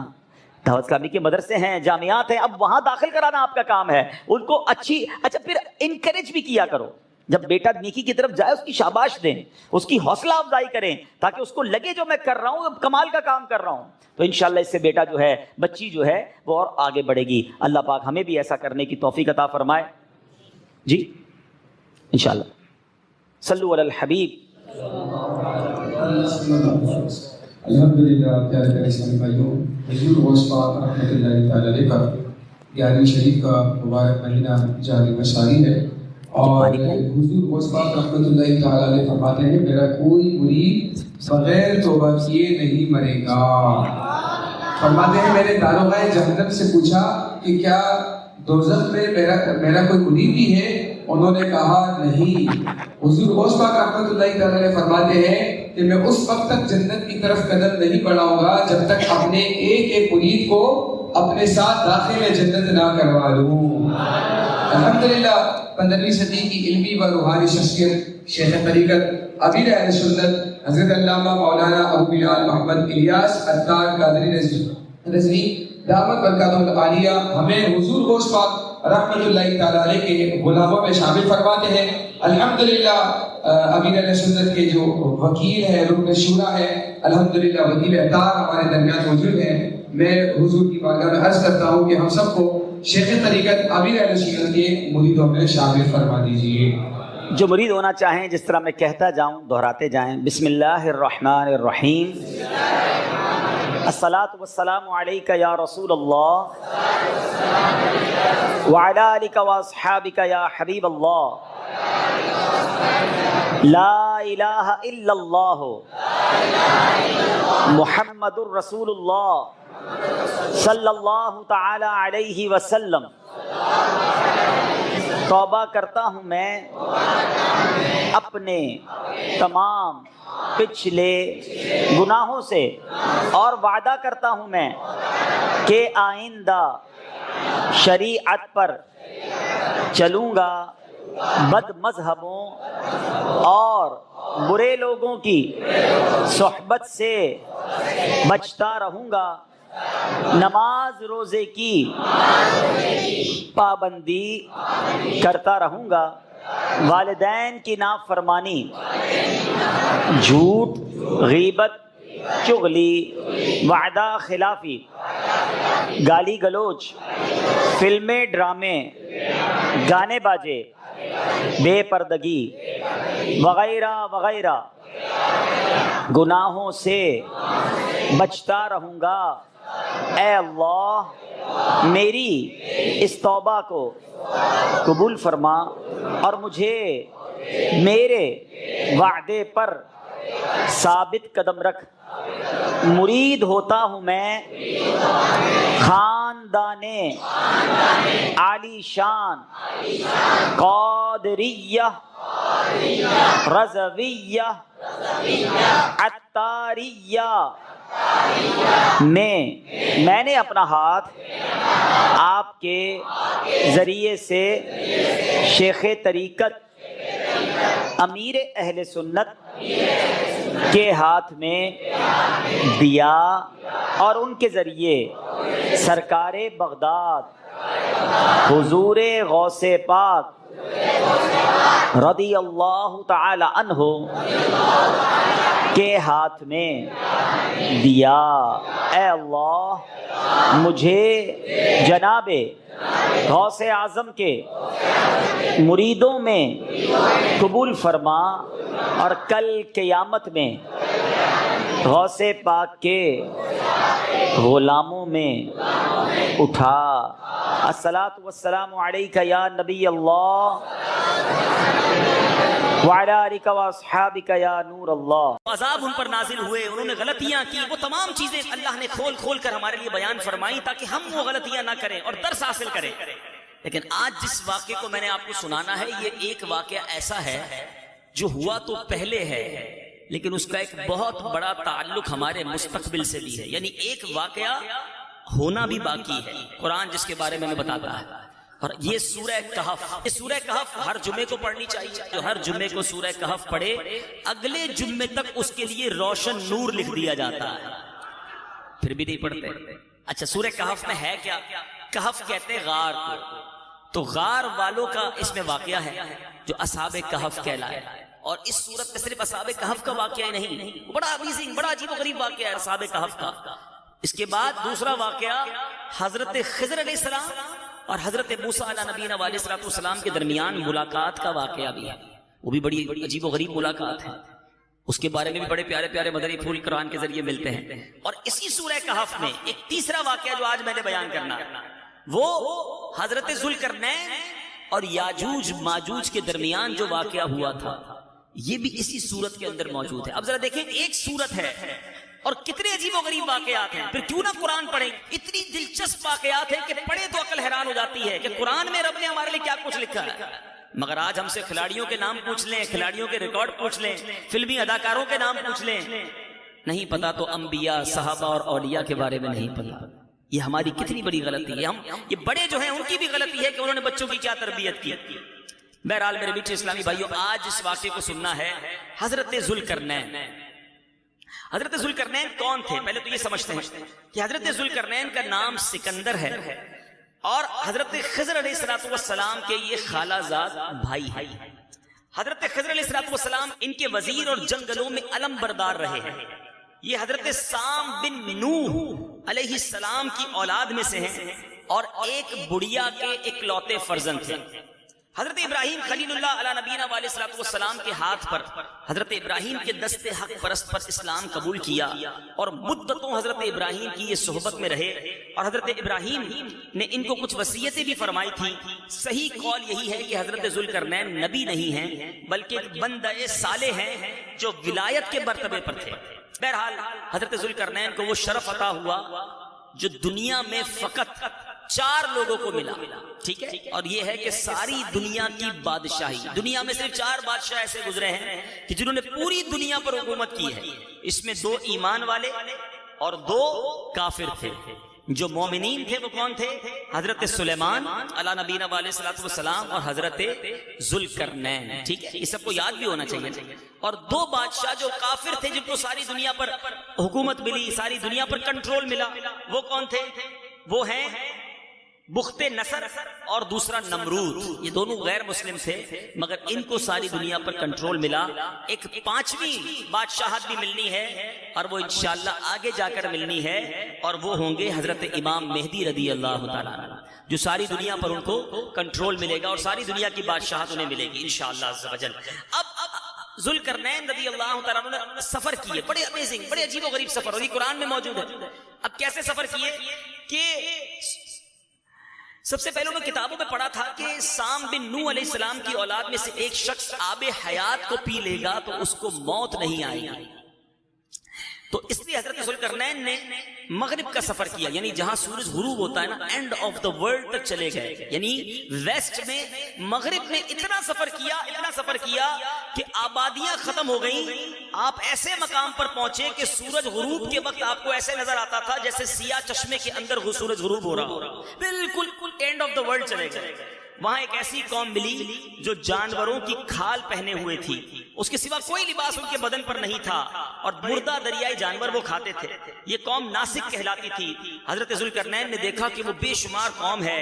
دعوت اسلامی کے مدرسے ہیں, جامعات ہیں, اب وہاں داخل کرانا آپ کا کام ہے. ان کو اچھا پھر انکریج بھی کیا کرو. جب بیٹا نیکی کی طرف جائے اس کی شاباش دیں, اس کی حوصلہ افزائی کریں, تاکہ اس کو لگے جو میں کر رہا ہوں اب کمال کا کام کر رہا ہوں. تو انشاءاللہ اس سے بیٹا جو ہے, بچی جو ہے وہ اور آگے بڑھے گی. اللہ پاک ہمیں بھی ایسا کرنے کی توفیق عطا فرمائے. جی انشاءاللہ. صلو علی الحبیب. الحمدللہ. پیارے پیارے اسلامی بھائیوں, حضور غوث پاک رحمۃ اللہ تعالی علیہ کا 11ویں شریف کا مبارک مہینہ جاری مساری ہے, اور حضور غوث پاک رحمۃ اللہ تعالی علیہ فرماتے ہیں میرا کوئی مرید بغیر توبہ کیے نہیں مرے گا. فرماتے ہیں میں نے داروغہ جہنم سے پوچھا کہ کیا دوزخ میں میرا کوئی مرید بھی ہے؟ انہوں نے کہا نہیں. حضور غوث پاک رحمۃ اللہ تعالی علیہ فرماتے ہیں کہ میں اس وقت تک جنت کی طرف قدم نہیں بڑھاؤں گا جب تک اپنے ایک ایک مرید کو اپنے ساتھ داخل جنت نہ کروا لوں. الحمدللہ 15ویں صدی کی علمی و روحانی شخصیت شیخ طریقت امیر اہل سنت حضرت علامہ مولانا ابو بلال محمد الیاس عطار قادری رضوی دامت برکاتہ العالیہ ہمیں حضور غوث پاک رحمۃ اللہ تعالی علیہ کے غلاموں میں شامل فرماتے ہیں. الحمدللہ امیر اہل سنت کے جو وکیل ہے, رکن شورا ہے, الحمدللہ وکیل عطار ہمارے درمیان موجود ہیں. میں حضور کی بارگاہ میں عرض کرتا ہوں کہ ہم سب کو شیخ طریقت امیر اہل سنت کے مریدوں میں شامل فرما دیجیے۔ جو مرید ہونا چاہیں جس طرح میں کہتا جاؤں دہراتے جائیں۔ بسم اللہ الرحمن الرحیم۔ الصلاۃ والسلام علیک یا رسول اللہ وعلی آلک واصحابک یا حبیب اللہ، لا الہ الا اللہ محمد الرسول اللہ صلی اللہ تعالی علیہ وسلم۔ توبہ کرتا ہوں میں اپنے تمام پچھلے گناہوں سے، اور وعدہ کرتا ہوں میں کہ آئندہ شریعت پر چلوں گا، بد مذہبوں اور برے لوگوں کی صحبت سے بچتا رہوں گا، نماز روزے کی پابندی کرتا رہوں گا، والدین کی نافرمانی، جھوٹ، غیبت، چغلی، وعدہ خلافی، گالی گلوچ، فلمیں، ڈرامے، گانے باجے، بے پردگی وغیرہ وغیرہ گناہوں سے بچتا رہوں گا۔ اے اللہ میری اس توبہ کو قبول فرما اور مجھے میرے وعدے پر ثابت قدم رکھ۔ مرید ہوتا ہوں میں خاندان عالی شان قادریہ، رضویہ، عطاریہ میں نے اپنا ہاتھ آپ کے ذریعے سے شیخ طریقت امیر اہل سنت کے ہاتھ میں دیا، اور ان کے ذریعے سرکار بغداد حضور غوث پاک رضی اللہ تعالی عنہ کے ہاتھ میں دیا۔ اے اللہ مجھے جناب غوث اعظم کے مریدوں میں قبول فرما، اور کل قیامت میں غوث پاک کے غلاموں میں اٹھا۔ الصلاۃ والسلام علیک یا نبی اللہ وعلی آلک واصحابک یا نور اللہ۔ عذاب ان پر نازل ہوئے، انہوں نے غلطیاں کی، وہ تمام چیزیں اللہ نے کھول کھول کر ہمارے لیے بیان فرمائی تاکہ ہم وہ غلطیاں نہ کریں اور درس حاصل کریں۔ لیکن آج جس واقعے کو میں نے آپ کو سنانا ہے، یہ ایک واقعہ ایسا ہے جو ہوا تو پہلے ہے، لیکن اس کا ایک بہت بڑا تعلق ہمارے مستقبل سے بھی ہے، یعنی ایک واقعہ ہونا بھی باقی ہے۔ قرآن جس کے بارے میں ہمیں بتاتا ہے، اور یہ سورہ کہف، یہ سورہ کہف ہر جمعے کو پڑھنی چاہیے۔ جو ہر جمعے کو سورہ کہف پڑھے، اگلے جمعے تک اس کے لیے روشن نور لکھ دیا جاتا ہے۔ پھر بھی نہیں پڑھتے۔ اچھا، سورہ کہف میں ہے کیا؟ کہف کہتے ہیں غار کو، تو غار والوں کا اس میں واقعہ ہے جو اصحاب کہف کہلائے، اور اس صورت میں صرف اصحاب کہف کا واقعہ ہی نہیں، بڑا امیزنگ، بڑا عجیب و غریب واقعہ ہے اصحاب کہف کا۔ اس کے بعد دوسرا واقعہ حضرت خضر علیہ السلام اور حضرت موسیٰ علیہ نبینا علیہ السلام کے درمیان ملاقات کا واقعہ بھی ہے، وہ بھی بڑی عجیب و غریب ملاقات ہے۔ اس کے بارے میں بھی بڑے پیارے پیارے مدنی پھول قرآن کے ذریعے ملتے ہیں۔ اور اسی سورہ کہف میں ایک تیسرا واقعہ جو آج میں نے بیان کرنا، وہ حضرت ذوالقرنین اور یاجوج ماجوج کے درمیان جو واقعہ ہوا تھا، یہ بھی اسی سورت کے اندر موجود ہے۔ اب ذرا دیکھیں، ایک سورت ہے اور کتنے عجیب و غریب واقعات ہیں، پھر کیوں نہ قرآن پڑھیں؟ اتنی دلچسپ واقعات ہیں کہ پڑھے تو عقل حیران ہو جاتی ہے کہ قرآن میں رب نے ہمارے لیے کیا کچھ لکھا ہے۔ مگر آج ہم سے کھلاڑیوں کے نام پوچھ لیں، کھلاڑیوں کے ریکارڈ پوچھ لیں، فلمی اداکاروں کے نام پوچھ لیں، نہیں پتا تو انبیاء، صحابہ اور اولیاء کے بارے میں نہیں پتا۔ یہ ہماری کتنی بڑی غلطی ہے۔ ہم یہ بڑے جو ہیں ان کی بھی غلطی ہے کہ انہوں نے بچوں کی کیا تربیت کی۔ بہرحال میرے میٹھے اسلامی بھائیوں، آج اس واقعے کو سننا ہے حضرت ذوالقرنین۔ حضرت ذوالقرنین کون تھے؟ پہلے تو یہ سمجھتے ہیں کہ حضرت ذوالقرنین کا نام سکندر ہے، اور حضرت خضر علیہ السلام کے یہ خالہ زاد بھائی ہیں۔ حضرت خضر علیہ السلام ان کے وزیر اور جنگلوں میں علم بردار رہے ہیں۔ یہ حضرت سام بن نوح علیہ السلام کی اولاد میں سے ہیں، اور ایک بڑھیا کے اکلوتے فرزند تھے۔ حضرت ابراہیم خلیل اللہ علیہ نبینا علیہ الصلوۃ والسلام کے ہاتھ پر حضرت ابراہیم کے دست حق پرست پر اسلام قبول کیا، اور مدتوں حضرت ابراہیم کی یہ صحبت میں رہے، اور حضرت ابراہیم نے ان کو کچھ وصیتیں بھی فرمائی تھی۔ صحیح قول یہی ہے کہ حضرت ذوالقرنین نبی نہیں ہیں بلکہ ایک بندہ صالح ہیں جو ولایت کے مرتبے پر تھے۔ بہرحال حضرت ذوالقرنین کو وہ شرف عطا ہوا جو دنیا میں فقط 4 لوگوں کو ملا، ٹھیک ہے، اور یہ ہے کہ ساری دنیا کی بادشاہی، دنیا میں صرف 4 بادشاہ ایسے گزرے ہیں کہ جنہوں نے پوری دنیا پر حکومت کی ہے۔ اس میں 2 ایمان والے اور 2 کافر تھے۔ جو مومنین تھے وہ کون تھے؟ حضرت سلیمان علیہ نبینا علیہ الصلوۃ والسلام اور حضرت ذوالقرنین، ٹھیک ہے، یہ سب کو یاد بھی ہونا چاہیے۔ اور 2 بادشاہ جو کافر تھے، جن کو ساری دنیا پر حکومت ملی، ساری دنیا پر کنٹرول ملا، وہ کون تھے؟ وہ ہیں بخت نصر اور دوسرا نمرود۔ یہ دونوں غیر مسلم تھے مگر ان کو ساری دنیا پر کنٹرول ملا۔ ایک 5ویں بادشاہت بھی ملنی ہے اور وہ انشاءاللہ آگے جا کر ملنی ہے، اور وہ ہوں گے حضرت امام مہدی رضی اللہ تعالیٰ عنہ، جو ساری دنیا پر ان کو کنٹرول ملے گا اور ساری دنیا کی بادشاہت انہیں ملے گی انشاءاللہ عز و جل۔ اب ذوالقرنین رضی اللہ تعالیٰ عنہ نے سفر کیے، بڑے امیزنگ، بڑے عجیب و غریب سفر، اور یہ قرآن میں موجود ہے۔ اب کیسے سفر کیے کہ سب سے پہلے میں کتابوں میں پڑھا تھا کہ سام بن نوح علیہ السلام کی اولاد میں سے ایک شخص آب حیات کو پی لے گا تو اس کو موت نہیں آئے گی، تو اس لیے حضرت ذوالقرنین نے مغرب کا سفر کیا، یعنی جہاں سورج غروب ہوتا ہے نا، اینڈ آف دا ورلڈ تک چلے گئے، یعنی ویسٹ میں مغرب میں اتنا سفر کیا کہ آبادیاں ختم ہو گئیں۔ آپ ایسے مقام پر پہنچے کہ سورج غروب کے وقت آپ کو ایسے نظر آتا تھا جیسے سیاہ چشمے کے اندر سورج غروب ہو رہا ہو، بالکل اینڈ آف دا ورلڈ چلے گئے۔ وہاں ایک ایسی قوم ملی جو جانوروں کی کھال پہنے ہوئے تھی، اس کے سوا کوئی لباس ان کے بدن پر نہیں تھا، اور مردہ دریائی جانور وہ کھاتے تھے۔ یہ قوم ناسک کہلاتی تھی۔ حضرت ذوالقرنین نے دیکھا کہ وہ بے شمار قوم ہے،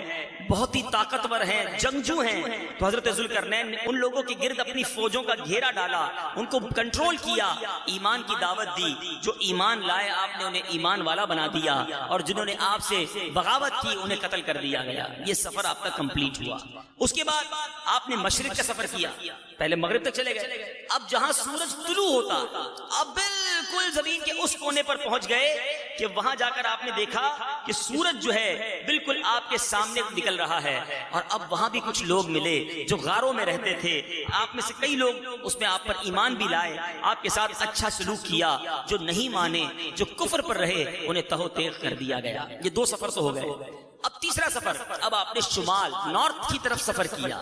بہت ہی طاقتور ہیں، جنگجو ہیں، تو حضرت ذوالقرنین نے ان لوگوں کے گرد اپنی فوجوں کا گھیرا ڈالا، ان کو کنٹرول کیا، ایمان کی دعوت دی۔ جو ایمان لائے آپ نے انہیں ایمان والا بنا دیا، اور جنہوں نے آپ سے بغاوت کی انہیں قتل کر دیا گیا۔ یہ سفر آپ کا کمپلیٹ ہوا۔ اس کے بعد آپ نے مشرق کا سفر کیا، پہلے مغرب تک چلے گئے، اب جہاں سورج طلوع ہوتا، اب بالکل زمین کے اس کونے پر پہنچ گئے کہ وہاں جا کر آپ نے دیکھا کہ سورج جو ہے بالکل آپ کے سامنے نکل رہا ہے، اور اب وہاں بھی کچھ لوگ ملے جو غاروں میں رہتے تھے۔ آپ میں سے کئی لوگ اس میں آپ پر ایمان بھی لائے، آپ کے ساتھ اچھا سلوک کیا۔ جو نہیں مانے، جو کفر پر رہے، انہیں تہو تیغ کر دیا گیا۔ یہ 2 سفر تو ہو گئے۔ اب تیسرا سفر، اب آپ نے شمال نارتھ کی طرف سفر کیا،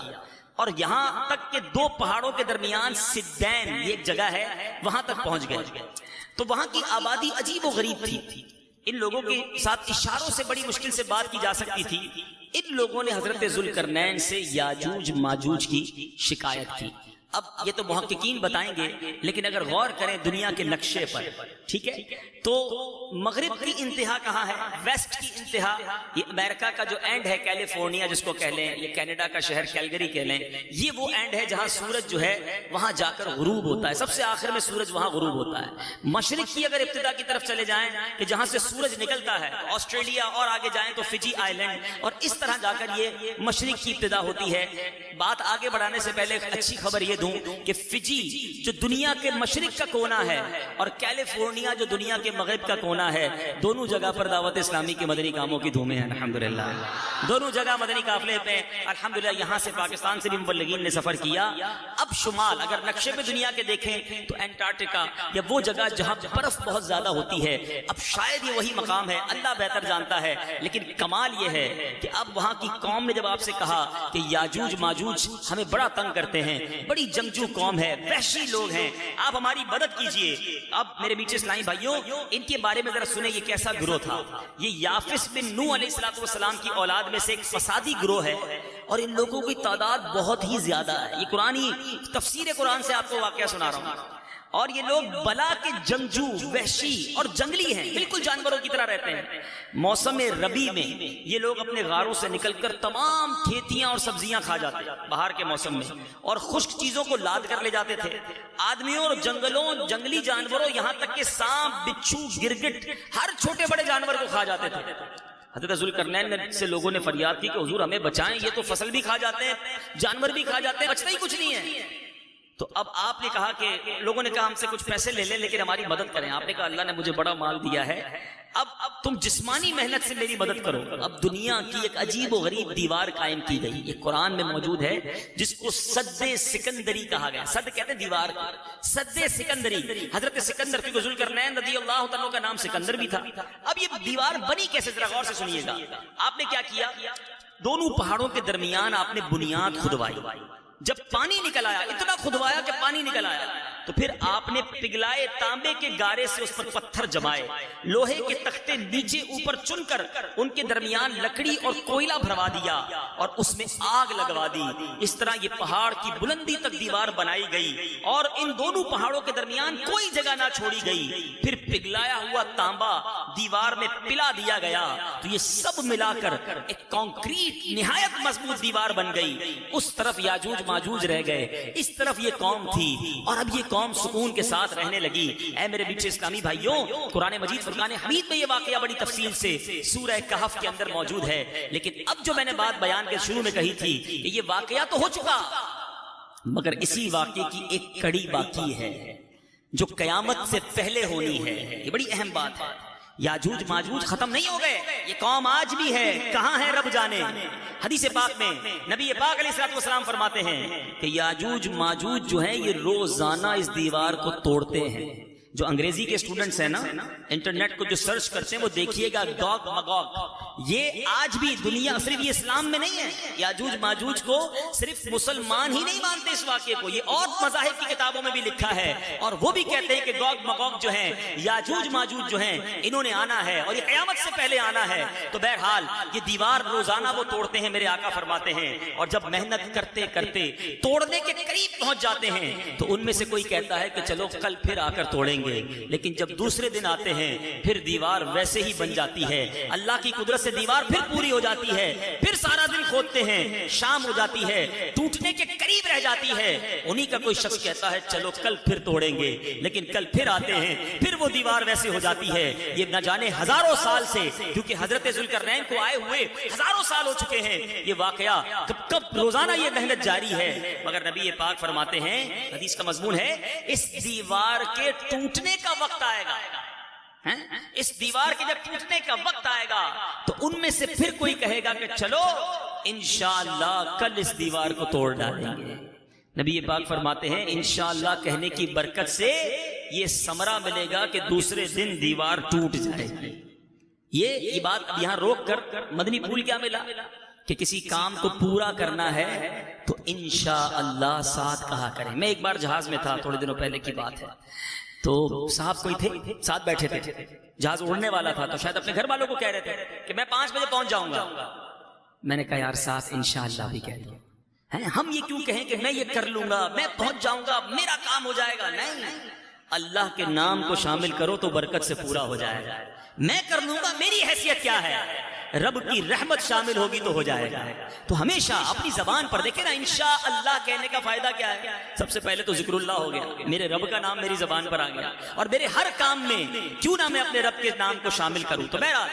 اور یہاں تک کہ 2 پہاڑوں کے درمیان سدین یہ ایک جگہ ہے، وہاں تک پہنچ گئے۔ تو وہاں کی آبادی عجیب و غریب تھی، ان لوگوں کے ساتھ اشاروں سے بڑی مشکل سے بات کی جا سکتی تھی۔ ان لوگوں نے حضرت ذوالقرنین سے یاجوج ماجوج کی شکایت کی۔ اب یہ تو محققین بتائیں گے، لیکن اگر غور کریں دنیا کے نقشے پر، ٹھیک ہے، تو مغرب کی انتہا کہاں ہے؟ ویسٹ کی انتہا، یہ امریکہ کا جو اینڈ ہے، کیلیفورنیا جس کو کہہ لیں، یہ کینیڈا کا شہر کیلگری کہہ لیں، یہ وہ اینڈ ہے جہاں سورج جو ہے وہاں جا کر غروب ہوتا ہے، سب سے آخر میں سورج وہاں غروب ہوتا ہے۔ مشرق کی اگر ابتدا کی طرف چلے جائیں کہ جہاں سے سورج نکلتا ہے، آسٹریلیا، اور آگے جائیں تو فجی آئی لینڈ، اور اس طرح جا کر یہ مشرق کی ابتدا ہوتی ہے۔ بات آگے بڑھانے سے پہلے ایک اچھی خبر یہ دوں کہ فجی جو دنیا کے مشرق کا کونا ہے اور کیلیفورنیا جو دنیا کے مغرب کا کونا ہے، دونوں جگہ پر دعوت اسلامی کے مدنی کاموں کی دھومیں ہیں الحمدللہ۔ دونوں جگہ مدنی قافلے پہ الحمدللہ، یہاں سے پاکستان سے بھی مبلغین نے سفر کیا۔ اب شمال اگر نقشے پہ دنیا کے دیکھیں تو انٹارکٹیکا یا وہ جگہ جہاں برف بہت زیادہ ہوتی ہے، اب شاید یہ وہی مقام ہے، اللہ بہتر جانتا ہے، لیکن کمال یہ ہے کہ اب وہاں کی قوم نے جب آپ سے کہا کہ یاجوج ماجوج ہمیں بڑا تنگ کرتے ہیں، بڑی جنگجو قوم ہے، وحشی لوگ ہیں، آپ ہماری مدد کیجئے۔ اب میرے میٹھے اسلامی بھائیوں، ان کے بارے میں ذرا سنیں یہ کیسا گروہ تھا۔ یہ یافس بن نوح علیہ السلام کی اولاد میں سے ایک فسادی گروہ ہے، اور ان لوگوں کی تعداد بہت ہی زیادہ ہے۔ یہ قرآنی تفسیر قرآن سے آپ کو واقعہ سنا رہا ہوں۔ اور یہ لوگ بلا کے جنگجو، وحشی اور جنگلی ہیں، بالکل جانوروں کی طرح رہتے ہیں۔ موسم ربی میں یہ لوگ اپنے غاروں سے نکل کر تمام کھیتیاں اور سبزیاں کھا جاتے ہیں باہر کے موسم میں، اور خشک چیزوں کو لاد کر لے جاتے تھے۔ آدمیوں اور جنگلوں، جنگلی جانوروں، یہاں تک کہ سانپ، بچھو، گرگٹ، ہر چھوٹے بڑے جانور کو کھا جاتے تھے۔ حضرت ذوالقرنین سے لوگوں نے فریاد کی کہ حضور ہمیں بچائیں، یہ تو فصل بھی کھا جاتے ہیں، جانور بھی کھا جاتے ہیں، بچتا ہی کچھ نہیں ہے۔ تو اب آپ نے کہا کہ لوگوں نے کہا ہم سے کچھ پیسے لے لیں لیکن ہماری مدد کریں۔ آپ نے کہا اللہ نے مجھے بڑا مال دیا ہے، اب تم جسمانی محنت سے میری مدد کرو۔ اب دنیا کی ایک عجیب و غریب دیوار قائم کی گئی، یہ قرآن میں موجود ہے، جس کو سد سکندری کہا گیا۔ سد کہتے ہیں دیوار کو، سد سکندری۔ حضرت سکندر کی ذوالقرنین رضی اللہ تعالیٰ کا نام سکندر بھی تھا۔ اب یہ دیوار بنی کیسے، ذرا غور سے سنیے گا۔ آپ نے کیا کیا، دونوں پہاڑوں کے درمیان آپ نے بنیاد کھدوائی، جب پانی نکل آیا، اتنا کھدوایا کہ پانی نکل آیا، تو پھر آپ نے پگھلائے تانبے کے گارے سے اس پر پتھر جمائے، لوہے کے تختے نیچے اوپر چن کر ان کے درمیان لکڑی اور کوئلہ بھروا دیا اور اس میں آگ لگوا دی۔ اس طرح یہ پہاڑ کی بلندی تک دیوار بنائی گئی اور ان دونوں پہاڑوں کے درمیان کوئی جگہ نہ چھوڑی گئی۔ پھر پگھلایا ہوا تانبا دیوار میں پلا دیا گیا، تو یہ سب ملا کر ایک کانکریٹ نہایت مضبوط دیوار بن گئی۔ اس طرف یاجوج ماجوج رہ گئے، اس طرف یہ قوم تھی، اور اب یہ قوم سکون کے ساتھ رہنے لگی۔ اے میرے میٹھے اسلامی بھائیوں، قرآن مجید فرقان حمید میں یہ واقعہ بڑی تفصیل سے سورہ کہف کے اندر موجود ہے، لیکن اب جو میں نے بات بیان کے شروع میں کہی تھی کہ یہ واقعہ تو ہو چکا، مگر اسی واقعے کی ایک کڑی باقی ہے جو قیامت سے پہلے ہونی ہے۔ یہ بڑی اہم بات ہے۔ یاجوج ماجوج ختم نہیں ہو گئے، یہ قوم آج بھی ہے، کہاں ہے رب جانے۔ حدیث پاک میں نبی پاک علیہ الصلوۃ والسلام فرماتے ہیں کہ یاجوج ماجوج جو ہیں یہ روزانہ اس دیوار کو توڑتے ہیں۔ جو انگریزی کے اسٹوڈنٹس ہیں نا، انٹرنیٹ کو جو سرچ کرتے ہیں وہ دیکھیے گا گوگ مگوگ، یہ آج بھی دنیا، صرف یہ اسلام میں نہیں ہے، یاجوج ماجوج کو صرف مسلمان ہی نہیں مانتے اس واقعے کو، یہ اور مذاہب کی کتابوں میں بھی لکھا ہے، اور وہ بھی کہتے ہیں کہ گوگ مگوگ جو ہیں، یاجوج ماجوج جو ہیں، انہوں نے آنا ہے اور یہ قیامت سے پہلے آنا ہے۔ تو بہرحال یہ دیوار روزانہ وہ توڑتے ہیں، میرے آقا فرماتے ہیں، اور جب محنت کرتے کرتے توڑنے کے قریب پہنچ جاتے ہیں تو ان میں سے کوئی کہتا ہے کہ چلو کل پھر آ کر توڑیں گے، لیکن جب دوسرے دن آتے ہیں پھر دیوار ویسے ہی بن جاتی ہے۔ اللہ کی قدرت سے دیوار پھر پوری ہو جاتی ہے، پھر سارا دن کھودتے ہیں، شام ہو جاتی ہے، ٹوٹنے کے قریب رہ جاتی ہے، انہی کا کوئی شخص کہتا ہے چلو کل پھر توڑیں گے، لیکن کل پھر آتے ہیں، پھر وہ دیوار ویسے ہو جاتی ہے۔ یہ نہ جانے ہزاروں سال سے، کیونکہ حضرت ذوالقرنین کو آئے ہوئے ہزاروں سال ہو چکے ہیں، یہ واقعہ کب روزانہ یہ محنت جاری ہے، مگر نبی پاک فرماتے ہیں، حدیث کا مضمون ہے، اس دیوار کے ٹوٹنے کا وقت آئے گا، اس دیوار کے جب ٹوٹنے کا وقت آئے گا تو ان میں سے پھر کوئی کہے گا کہ چلو انشاءاللہ کل اس دیوار کو توڑ ڈالیں گے۔ نبی پاک فرماتے ہیں انشاءاللہ کہنے کی برکت سے یہ ثمرہ ملے گا کہ دوسرے دن دیوار ٹوٹ جائے گی۔ یہ بات اب یہاں روک کر مدنی پھول کیا ملا کہ کسی کام کو پورا کرنا ہے تو انشاءاللہ ساتھ کہا کریں۔ میں ایک بار جہاز میں تھا، تھوڑے دنوں پہلے کی بات ہے، تو صاحب کوئی تھے ساتھ بیٹھے تھے، جہاز اڑنے والا تھا، تو شاید اپنے گھر والوں کو کہہ رہے تھے کہ میں 5 بجے پہنچ جاؤں گا۔ میں نے کہا یار ساتھ انشاءاللہ بھی کہہ دو، ہم یہ کیوں کہیں کہ میں یہ کر لوں گا، میں پہنچ جاؤں گا، میرا کام ہو جائے گا۔ نہیں، اللہ کے نام کو شامل کرو تو برکت سے پورا ہو جائے گا۔ میں کر لوں گا، میری حیثیت کیا ہے، رب کی رحمت شامل ہوگی تو ہو جائے گا۔ تو ہمیشہ اپنی زبان پر دیکھیں نا، انشاءاللہ کہنے کا فائدہ کیا ہے؟ سب سے پہلے تو ذکر اللہ ہو گیا، میرے رب کا نام میری زبان پر آ گیا، اور میرے ہر کام میں کیوں نہ میں اپنے رب کے نام کو شامل کروں، تو بہرحال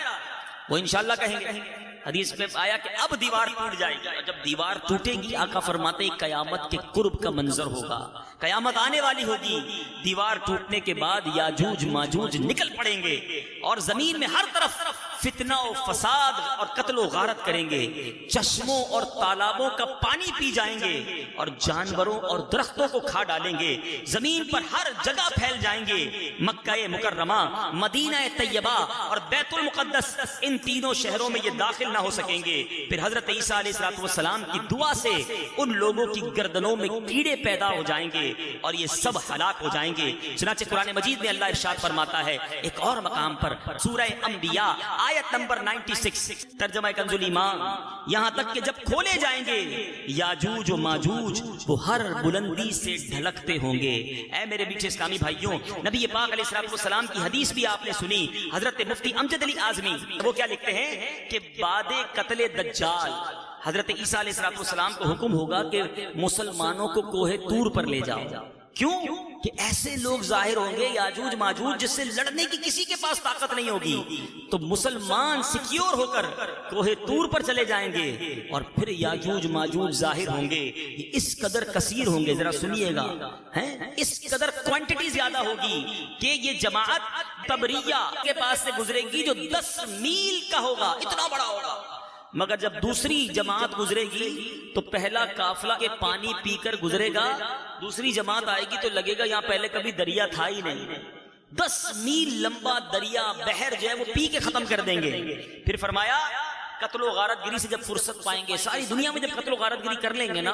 وہ انشاءاللہ کہیں گے۔ حدیث میں آیا کہ اب دیوار ٹوٹ جائے گی، اور جب دیوار ٹوٹے گی آقا فرماتے ہیں قیامت کے قرب کا منظر ہوگا، قیامت آنے والی ہوگی۔ دیوار ٹوٹنے کے بعد یاجوج ماجوج نکل پڑیں گے اور زمین میں ہر طرف فتنہ و فساد اور قتل و غارت کریں گے، چشموں اور تالابوں کا پانی پی جائیں گے اور جانوروں اور درختوں کو کھا ڈالیں گے، زمین پر ہر جگہ پھیل جائیں گے۔ مکہ مکرمہ، مدینہ طیبہ اور بیت المقدس، ان تینوں شہروں میں یہ داخل نہ ہو سکیں گے۔ پھر حضرت عیسیٰ علیہ السلام کی دعا سے ان لوگوں کی گردنوں میں کیڑے پیدا ہو جائیں گے اور یہ سب ہلاک ہو جائیں گے۔ چنانچہ قرآن مجید میں اللہ ارشاد فرماتا ہے ایک اور مقام پر، سورہ انبیاء آیت نمبر 96، ترجمہ کنز الایمان، یہاں تک کہ جب کھولے جائیں گے یاجوج و ماجوج وہ ہر بلندی سے ڈھلکتے ہوں گے۔ اے میرے میٹھے اسلامی بھائیوں، نبی پاک علیہ السلام کی حدیث بھی آپ نے سنی، حضرت مفتی امجد علی اعظمی وہ کیا لکھتے ہیں کہ بعد قتل دجال حضرت عیسیٰ علیہ السلام کو حکم ہوگا کہ مسلمانوں کو کوہ طور پر لے جاؤ، کیوں کہ ایسے لوگ ظاہر ہوں گے یاجوج ماجوج جس سے لڑنے کی کسی کے پاس طاقت نہیں ہوگی، تو مسلمان سیکیور ہو کر کوہ طور پر چلے جائیں گے اور پھر یاجوج ماجوج ظاہر ہوں گے، یہ اس قدر کثیر ہوں گے، ذرا سنیے گا، اس قدر کوانٹٹی زیادہ ہوگی کہ یہ جماعت تبریہ کے پاس سے گزرے گی جو 10 میل کا ہوگا، اتنا بڑا ہوگا، مگر جب دوسری جماعت گزرے گی تو پہلا قافلہ کے پانی پی کر گزرے گا، دوسری جماعت آئے گی تو لگے گا یہاں پہلے کبھی دریا تھا ہی نہیں، 10 میل لمبا دریا بحر جو ہے وہ پی کے ختم کر دیں گے۔ پھر فرمایا قتل و غارت گری سے جب فرصت پائیں گے، ساری دنیا میں جب قتل و غارت گری کر لیں گے نا،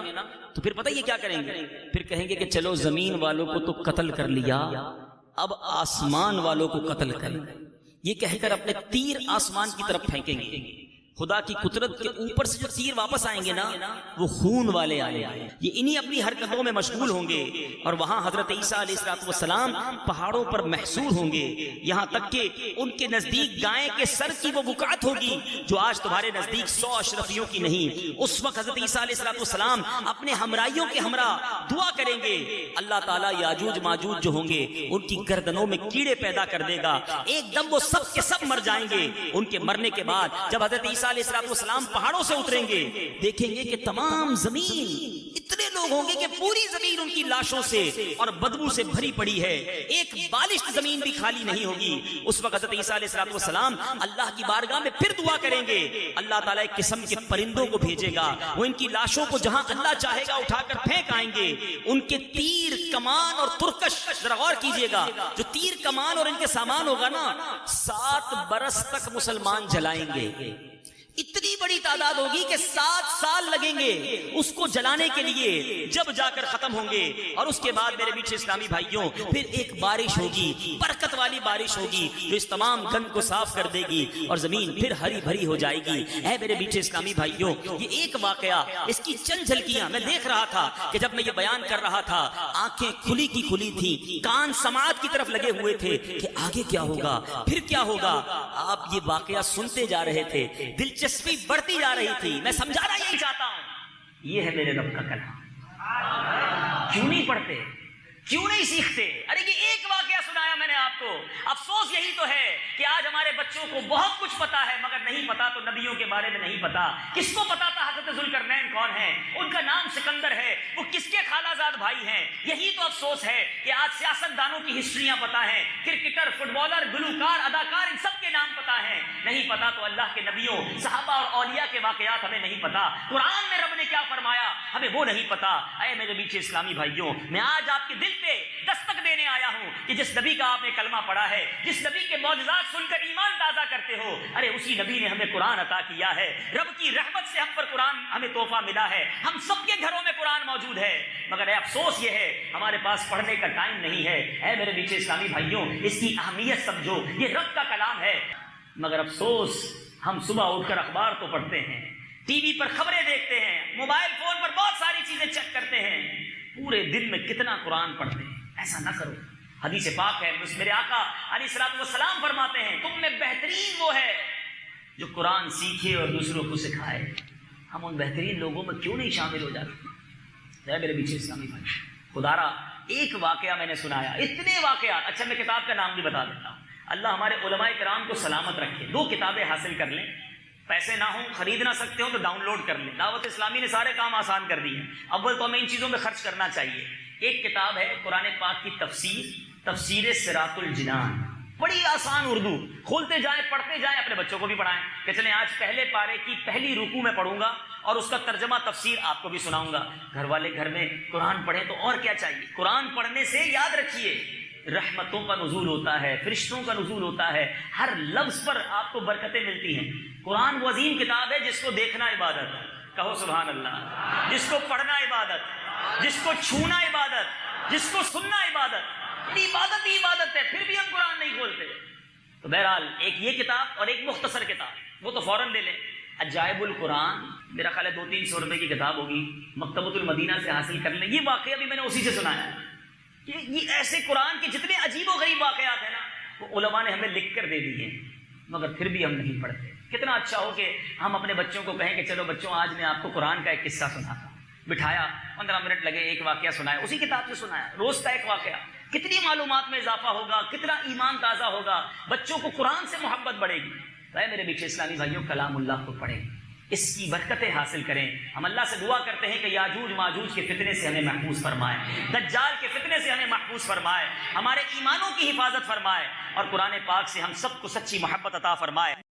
تو پھر پتہ یہ کیا کریں گے، پھر کہیں گے کہ چلو زمین والوں کو تو قتل کر لیا، اب آسمان والوں کو قتل کریں، یہ کہہ کر اپنے تیر آسمان کی طرف پھینکیں گے۔ خدا کی قدرت کے اوپر سے جو تیر واپس آئیں گے نا وہ خون والے آئیں گے، یہ انہی اپنی حرکتوں میں مشغول ہوں گے، اور وہاں حضرت عیسیٰ علیہ السلام پہاڑوں پر محصور ہوں گے، یہاں تک کہ ان کے نزدیک گائے کے سر کی وہ بقعت ہوگی جو آج تمہارے نزدیک 100 اشرفیوں کی نہیں۔ اس وقت حضرت عیسیٰ علیہ السلام اپنے ہمراہیوں کے ہمراہ دعا کریں گے، اللہ تعالیٰ یاجوج ماجوج جو ہوں گے ان کی گردنوں میں کیڑے پیدا کر دے گا، ایک دم وہ سب کے سب مر جائیں گے۔ ان کے مرنے کے بعد جب حضرت عیسیٰ علیہ السلام پہاڑوں سے اتریں گے، دیکھیں گے کہ تمام زمین اتنے لوگ ہوں گے کہ پوری زمین ان کی لاشوں سے اور بدبو سے بھری پڑی ہے، ایک بالشت زمین بھی خالی نہیں ہوگی۔ اس وقت حضرت عیسیٰ علیہ السلام اللہ کی بارگاہ میں پھر دعا کریں گے، اللہ تعالیٰ ایک قسم کے پرندوں کو بھیجے گا، وہ ان کی لاشوں کو جہاں اللہ چاہے گا اٹھا کر پھینک آئیں گے، ان کے تیر کمان اور ترکش، ذرا غور کیجئے گا، جو تیر کمان اور ان کے سامان ہوگا نا 7 برس تک مسلمان جلائیں گے، اتنی بڑی تعداد ہوگی کہ 7 سال لگیں گے اس کو جلانے کے لیے، جب جا کر ختم ہوں گے۔ اور اس کے بعد میرے میٹھے اسلامی بھائیوں پھر ایک بارش ہوگی، برکت والی بارش ہوگی جو اس تمام گند کو صاف کر دے گی اور زمین پھر ہری بھری ہو جائے گی۔ اے میرے میٹھے اسلامی بھائیوں، یہ ایک واقعہ، اس کی چند جھلکیاں میں دیکھ رہا تھا کہ جب میں یہ بیان کر رہا تھا آنکھیں کھلی کی کھلی تھی، کان سماعت کی طرف لگے ہوئے تھے کہ آگے کیا ہوگا، پھر کیا ہوگا۔ آپ یہ واقعہ سنتے جا رہے تھے، دلچسپی بڑھتی جا رہی تھی، میں سمجھانا یہی چاہتا ہوں، یہ ہے میرے رب کا کلام۔ کیوں نہیں پڑھتے، کیوں نہیں سیکھتے؟ ارے یہ ایک واقعہ سنایا میں نے آپ کو، افسوس یہی تو ہے کہ آج ہمارے بچوں کو بہت کچھ پتا ہے مگر نہیں پتا تو نبیوں کے بارے میں نہیں پتا۔ کس کو پتا تھا حضرت ذوالقرنین کون ہیں، ان کا نام سکندر ہے، وہ کس کے خالہ زاد بھائی ہیں؟ یہی تو افسوس ہے کہ آج سیاست دانوں کی ہسٹریاں پتا ہیں، کرکٹر، فٹ بالر، گلوکار، اداکار، ان سب کے نام پتا ہیں، نہیں پتا تو اللہ کے نبیوں، صحابہ اور اولیاء کے واقعات ہمیں نہیں پتا، قرآن میں رب نے کیا فرمایا ہمیں وہ نہیں پتا۔ اے میرے میٹھے اسلامی بھائیوں، میں آج آپ کے دل پہ دستک دینے آیا ہوں کہ جس نبی کا آپ نے کلمہ پڑھا ہے، جس نبی کے معجزات سن کر ایمان تازہ کرتے ہو، ارے اسی نبی نے ہمیں قرآن عطا کیا ہے، رب کی رحمت سے ہم پر قرآن ہمیں تحفہ ملا ہے، ہم سب کے گھروں میں قرآن موجود ہے، مگر افسوس یہ ہے ہمارے پاس پڑھنے کا ٹائم نہیں ہے۔ اے میرے میٹھے اسلامی بھائیوں، اس کی اہمیت سمجھو، یہ رب کا کلام ہے، مگر افسوس ہم صبح اٹھ کر اخبار تو پڑھتے ہیں، ٹی وی پر خبریں دیکھتے ہیں، موبائل فون پر بہت ساری چیزیں چیک کرتے ہیں، پورے دن میں کتنا قرآن پڑھتے ہیں۔ ایسا نہ کرو، حدیث پاک ہے، میرے آقا علیہ الصلوۃ والسلام فرماتے ہیں تم میں بہترین وہ ہے جو قرآن سیکھے اور دوسروں کو سکھائے۔ ہم ان بہترین لوگوں میں کیوں نہیں شامل ہو جاتے؟ میرے پیچھے اسلامی بھائی، خدارا ایک واقعہ میں نے سنایا، اتنے واقعات، اچھا میں کتاب کا نام بھی بتا دیتا ہوں، اللہ ہمارے علماء کرام کو سلامت رکھے، 2 کتابیں حاصل کر لیں، پیسے نہ ہوں، خرید نہ سکتے ہوں تو ڈاؤن لوڈ کر لیں، دعوت اسلامی نے سارے کام آسان کر دیے ہیں، اول تو ہمیں ان چیزوں میں خرچ کرنا چاہیے۔ ایک کتاب ہے قرآن پاک کی تفسیر صراط الجنان، بڑی آسان اردو، کھولتے جائیں پڑھتے جائیں، اپنے بچوں کو بھی پڑھائیں کہ چلیں آج پہلے پارے کی پہلی رکوع میں پڑھوں گا اور اس کا ترجمہ تفسیر آپ کو بھی سناؤں گا، گھر والے گھر میں قرآن پڑھیں تو اور کیا چاہیے۔ قرآن پڑھنے سے یاد رکھیے رحمتوں کا نزول ہوتا ہے، فرشتوں کا نزول ہوتا ہے، ہر لفظ پر آپ کو برکتیں ملتی ہیں۔ قرآن وہ عظیم کتاب ہے جس کو دیکھنا عبادت، کہو سبحان اللہ، جس کو پڑھنا عبادت، جس کو چھونا عبادت، جس کو سننا عبادت، عبادت ہی عبادت ہے، پھر بھی ہم قرآن نہیں کھولتے۔ تو بہرحال ایک یہ کتاب اور ایک مختصر کتاب، وہ تو فوراً لے لیں، عجائب القرآن، میرا خیال ہے 200-300 روپے کی کتاب ہوگی، مکتبۃ المدینہ سے حاصل کر لیں۔ یہ واقعہ بھی میں نے اسی سے سنایا ہے کہ یہ ایسے قرآن کے جتنے عجیب و غریب واقعات ہیں نا وہ علماء نے ہمیں لکھ کر دے دیے ہیں، مگر پھر بھی ہم نہیں پڑھتے۔ کتنا اچھا ہو کہ ہم اپنے بچوں کو کہیں کہ چلو بچوں آج میں آپ کو قرآن کا ایک قصہ سناتا ہوں، بٹھایا 15 منٹ لگے ایک واقعہ سنایا، اسی کتاب سے سنایا، روز کا ایک واقعہ. کتنی معلومات میں اضافہ ہوگا، کتنا ایمان تازہ ہوگا، بچوں کو قرآن سے محبت بڑھے گی. اے میرے میٹھے اسلامی بھائیوں، کلام اللہ کو پڑھیں، اس کی برکتیں حاصل کریں. ہم اللہ سے دعا کرتے ہیں کہ یاجوج ماجوج کے فتنے سے ہمیں محفوظ فرمائے، دجال کے فتنے سے ہمیں محفوظ فرمائے، ہمارے ایمانوں کی حفاظت فرمائے، اور قرآن پاک سے ہم سب کو سچی محبت عطا فرمائے.